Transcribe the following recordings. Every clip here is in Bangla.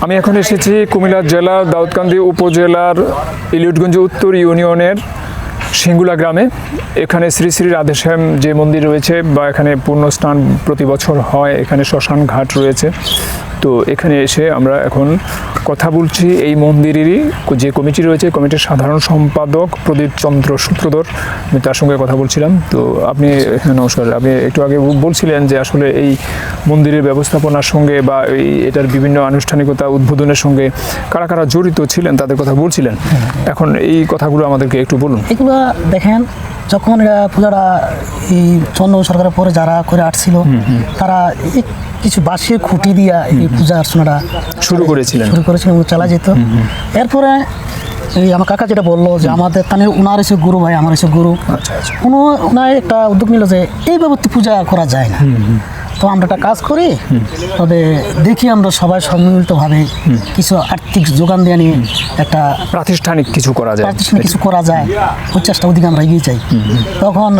আমি এখন এসেছি কুমিল্লা জেলার দাউদকান্দি উপজেলার ইলিয়টগঞ্জ উত্তর ইউনিয়নের সিঙ্গুলা গ্রামে। এখানে শ্রী শ্রী রাধেশ্যাম যে মন্দির রয়েছে বা এখানে পুণ্যস্নান প্রতি বছর হয়, এখানে শ্মশান ঘাট রয়েছে। তো এখানে এসে আমরা এখন কথা বলছি এই মন্দিরেরই যে কমিটি রয়েছে, কমিটির সাধারণ সম্পাদক প্রদীপ চন্দ্র সূত্রধর, আমি তার সঙ্গে কথা বলছিলাম। তো আপনি, নমস্কার, আপনি একটু আগে বলছিলেন যে আসলে এই মন্দিরের ব্যবস্থাপনার সঙ্গে বা এটার বিভিন্ন আনুষ্ঠানিকতা উদ্বোধনের সঙ্গে কারা কারা জড়িত ছিলেন তাদের কথা বলছিলেন। এখন এই কথাগুলো আমাদেরকে একটু বলুন। এগুলো দেখেন, যখন পূজাটা এই চন্দ্র সরকারের পরে যারা করে আসছিল, তারা কিছু বাঁশের খুঁটি দিয়া এই পূজা অর্চনাটা শুরু করেছিলেন এবং চালা যেত। এরপরে এই আমার কাকা যেটা বললো যে আমাদের তানের উনার এসে গুরু ভাই, আমার এসে গুরু, উনার একটা উদ্যোগ নিল যে এইভাবে তো পূজা করা যায় না। তো আমরা একটা কাজ করি, তবে দেখি আমরা সবাই সম্মিলিতভাবে কিছু আর্থিক যোগান দিয়ে নিয়ে একটা প্রাতিষ্ঠানিক কিছু করা যায়, প্রচেষ্টা ওদিকে আমরা এগিয়ে যাই। তখন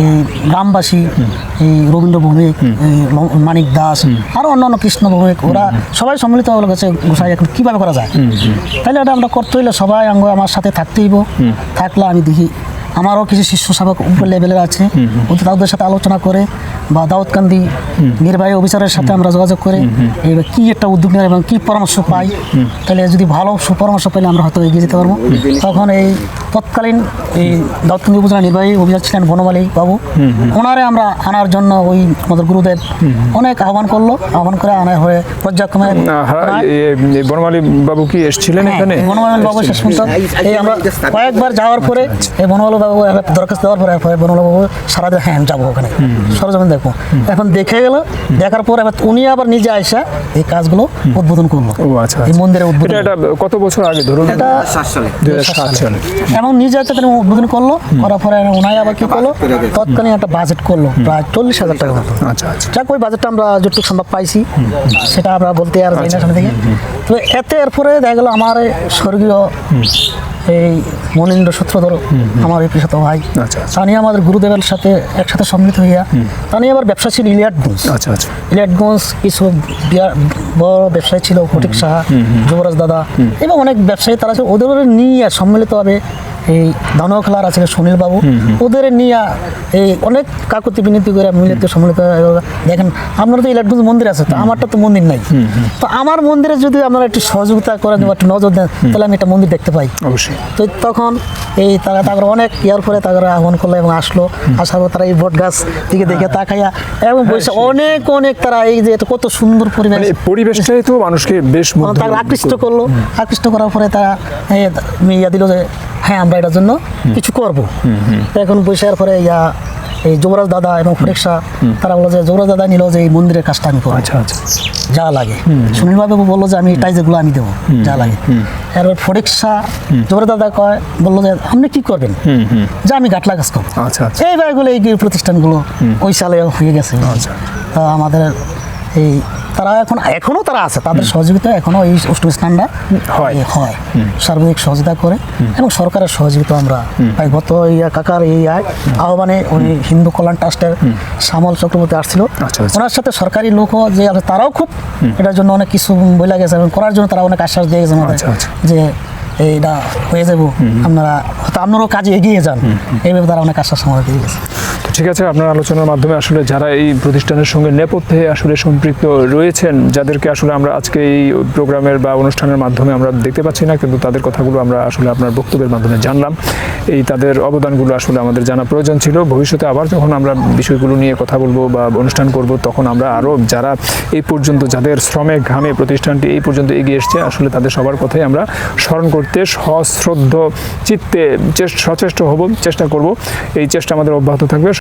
এই গ্রামবাসী, এই রবীন্দ্র ভৌমিক, মানিক দাস, আরও অন্যান্য কৃষ্ণ ভৌমিক, ওরা সবাই সম্মিলিত হয়ে গেছে গোসাই এখন কীভাবে করা যায়। তাহলে ওটা আমরা করতে হইলে সবাই আমার সাথে থাকতেইব। থাকলে আমি দেখি আমারও কিছু শিষ্য সেবক উপর লেভেলের আছে, তাদের সাথে আলোচনা করে বা দাউদকান্দি নির্বাহী অফিসারের সাথে আমরা যোগাযোগ করে এবার কী একটা উদ্যোগ নেওয়ার এবং কী পরামর্শ পাই, তাহলে যদি ভালো সুপরামর্শ পেলে আমরা হয়তো এগিয়ে যেতে পারবো। তখন এই তৎকালীন এই দাউদকান্দি উপজেলা নির্বাহী অফিসার ছিলেন বনমালী বাবু, ওনারে আমরা আনার জন্য ওই আমাদের গুরুদেব অনেক আহ্বান করে আনা হয়ে পর্যায়ক্রমে বনমালী বাবু কি এসেছিলেন এখানে? বনমালী বাবু শেষ পর্যন্ত এই আমরা কয়েকবার যাওয়ার পরে এই বনমালী বাবু দরখাস্ত দেওয়ার পরে বনমালী বাবু সারা দিয়ে হ্যাঁ যাবো ওখানে সরজমিন দেখবো। এখন দেখে গেল, দেখার পর এবার উনি আবার নিজে আসা এই কাজগুলো উদ্বোধন করলো। এই মন্দিরের উদ্বোধন কত বছর আগে? ধরুন এটা 2007 সালে। এবং নিজে উদ্বোধন করলো, করার পরে উনি আবার কি করলো, তৎকালীন একটা বাজেট করলো প্রায় 40,000 টাকা মতো। যাক, ওই বাজেটটা আমরা যতটুকু সম্ভব পাইছি সেটা আমরা বলতে আর যাই না সামনে থেকে। তো এতে এরপরে দেখা গেলো আমার স্বর্গীয় এই মনীন্দ্র সূত্রধর, আমার এই পেশাতো ভাই, তানি আমাদের গুরুদেবের সাথে একসাথে সম্মিলিত হইয়া তানি আবার ব্যবসা ছিল ইলিয়াটগঞ্জ, কিছু বড় ব্যবসায়ী ছিল, ফটিক সাহা, যুবরাজ দাদা এবং অনেক ব্যবসায়ী তারা ছিল। ওদের নিয়ে সম্মিলিতভাবে এই দানব খেলার আছে সুনীল বাবু, ওদের নিয়ে এই অনেক কাকুতি বিনতি করে মিলিত সম্মিলিত। দেখেন আপনার তো ইলিয়াটগঞ্জ মন্দির আছে, তো আমারটা তো মন্দির নাই। তো আমার মন্দিরে যদি আপনারা একটু সহযোগিতা করেন বা একটু নজর দেন, তাহলে আমি একটা মন্দির দেখতে পাই। অবশ্যই। তো তখন এই তারা অনেক ইয়ার পরে তারা আহ্বান করলো এবং আসলো। আসার পর তারা এই বট গাছ দিকে দেখে তাকাইয়া এবং বসে অনেক তারা এই যে কত সুন্দর পরিবেশটাই তো মানুষকে বেশ আকৃষ্ট করলো। আকৃষ্ট করার পরে তারা ইয়া দিল যে হ্যাঁ আমরা এটার জন্য কিছু করবো। এখন বৈশাখের পরে এই যুবরাজ দাদা এবং ফটিক শাহ তারা বললো যে যুবরাজ দাদা নিল যে এই মন্দিরের কাজটা আমি করবো, যা লাগে। সুনীল বাবু বললো যে আমি এটাই যেগুলো আমি দেবো, যা লাগে। এরপর ফটিক শাহ যুবরাজ দাদা বললো যে আপনি কি করবেন, যে আমি গাটলা কাজ করবো। এই ব্যাগগুলো এই প্রতিষ্ঠানগুলো ওই সালে হয়ে গেছে। তা আমাদের এই তারা এখনো তারা আছে, তাদের সহযোগিতা এখনো এই অষ্টমী স্নানটা হয়, সার্বিক সহযোগিতা করে এবং সরকারের সহযোগিতা আমরা পাই। গত কাকার এই আহ্বানে উনি হিন্দু কল্যাণ ট্রাস্টের শ্যামল চক্রবর্তী আসছিল, ওনার সাথে সরকারি লোকও যে তারাও খুব এটার জন্য অনেক কিছু বলে গেছে এবং করার জন্য তারা অনেক আশ্বাস দিয়ে গেছে আমাদের যে এইটা হয়ে যাবো, আপনারাও কাজে এগিয়ে যান, এইভাবে তারা অনেক আশ্বাস আমাদের দিয়ে গেছে। ঠিক আছে, আপনার আলোচনার মাধ্যমে আসলে যারা এই প্রতিষ্ঠানের সঙ্গে নেপথ্যে আসলে সম্পৃক্ত রয়েছেন, যাদেরকে আসলে আমরা আজকে এই প্রোগ্রামের বা অনুষ্ঠানের মাধ্যমে আমরা দেখতে পাচ্ছি না, কিন্তু তাদের কথাগুলো আমরা আসলে আপনার বক্তব্যের মাধ্যমে জানলাম। এই তাদের অবদানগুলো আসলে আমাদের জানা প্রয়োজন ছিল। ভবিষ্যতে আবার যখন আমরা বিষয়গুলো নিয়ে কথা বলবো বা অনুষ্ঠান করব, তখন আমরা আরও যারা এই পর্যন্ত, যাদের শ্রমে ঘামে প্রতিষ্ঠানটি এই পর্যন্ত এগিয়ে এসছে, আসলে তাদের সবার কথাই আমরা স্মরণ করতে সশ্রদ্ধ চিত্তে চেষ্টা করব। এই চেষ্টা আমাদের অব্যাহত থাকবে।